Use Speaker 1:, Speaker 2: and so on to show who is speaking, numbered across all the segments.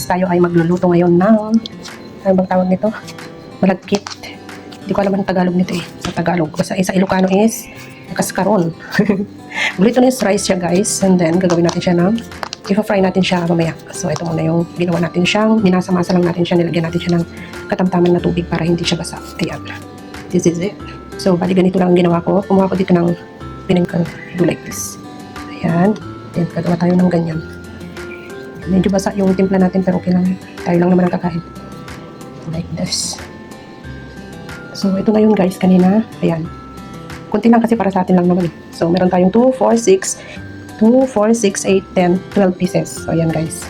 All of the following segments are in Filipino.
Speaker 1: tayo ay magluluto ngayon ng, ano bang tawag nito? Malagkit. Hindi ko alam ang Tagalog nito eh. Sa Tagalog. Basta sa Ilocano is kaskaron. Glutinous rice siya guys. And then, gagawin natin siya ng, ipa-fry natin siya mamaya. So, ito muna yung ginawa natin siyang, minasa-masa lang natin siya, nilagyan natin siya ng katamtaman na tubig para hindi siya basa. Ayan. This is it. So, bali ganito lang ang ginawa ko. Kumuha ko dito ng piningkan. Do like this. Ayan. Then, gagawa tayo ng ganyan. Medyo basa yung timpla natin pero okay lang. Tayo lang naman ang kakain. Like this. So, ito na yun guys kanina. Ayan. Kunti lang kasi para sa atin lang naman eh. So, meron tayong 2, 4, 6, 8, 10, 12 pieces. So, ayan guys.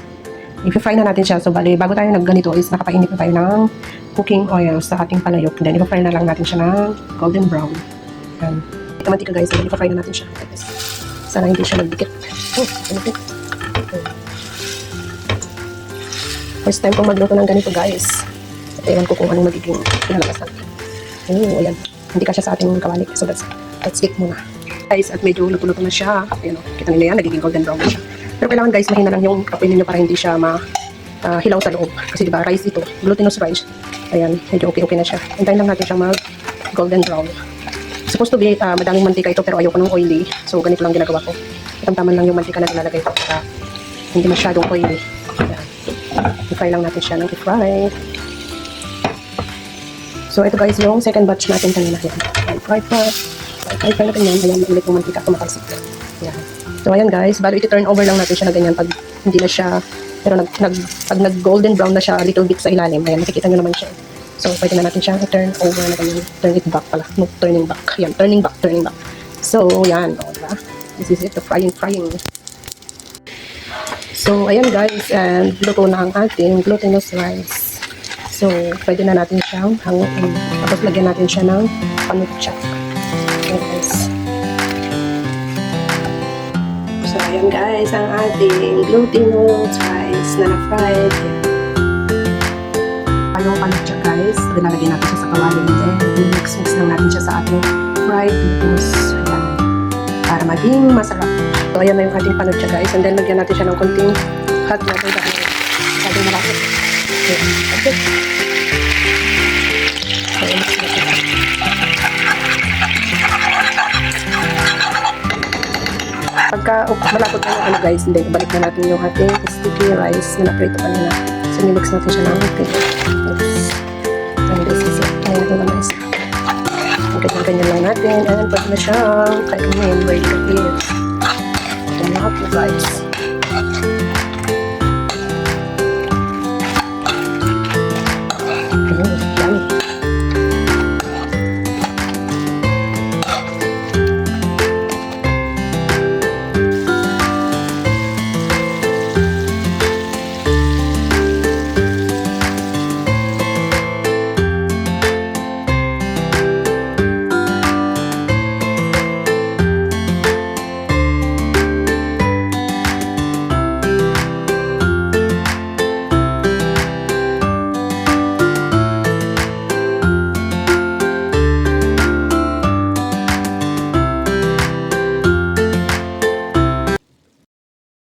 Speaker 1: I-fry na natin siya. So, bali, bago tayo nagganito is nakapainit na tayo ng cooking oil sa ating palayok. Then, i-fry na lang natin siya ng golden brown. Ayan. Ito mantika guys. So, i-fry na natin siya. Sana hindi siya magdikit. Magdikit. First time kong magluto ng ganito guys. At ewan ko kung anong magiging pinalabasan. Oh, ayan. Hindi ka siya sa ating kawali. So, let's stick muna. Guys, at medyo luto-luto na siya. Ayan, kita nila yan, nagiging golden brown na siya. Pero kailangan guys, mahina lang yung kapoy ninyo para hindi siya hilaw sa loob. Kasi diba, rice ito, glutinous rice. Ayan, medyo okay na siya. Hintayin lang natin siyang mag-golden brown. Supposed to be madaming mantika ito, pero ayoko ng oily. So, ganito lang ginagawa ko. Tamtaman lang yung mantika na nilalagay ko para hindi masyadong oily. Ayan. I-fry lang natin siya ng i-fry. So, ito guys, yung second batch natin kanina. Ayan, fry natin yan. Ayan, maulit yung mantika, kumakalsik. Ayan. So, ayan guys, bali iti-turn over lang natin siya na ganyan pag hindi na siya, pero pag nag-golden brown na siya, a little bit sa ilalim. Ayan, makikita nyo naman siya. So, pwede na natin siya i-turn over na ganyan. Turn it back pala. No, turning back. Ayan, turning back. So, ayan. O, diba? This is it, the frying. So, ayan guys, and luto na ang ating glutinous rice. So, pwede na natin siyang hanguin. Tapos, lagyan natin siya ng panutsak. Ayan guys. So, ayan guys, ang ating glutinous rice na na-fried. Yung panutsak guys, lalagyan natin siya sa kawali. And then, mix lang natin siya sa ating fried glutinous. Ayan. Para maging masarap. So, ayan na yung ating panutsa guys. And then, lagyan natin siya ng konting hot water dahil masyadong malapit. Ayan. Okay. So, mix natin. Pagka malapot na yung ano guys, then ibalik na natin yung ating sticky rice na naprito kanina. So, nilix natin siya ng okay. And this is it. Ayan natin naman guys. Ganyan lang natin. And pwede na siyang kainin. Ready to eat. Ito na ako guys.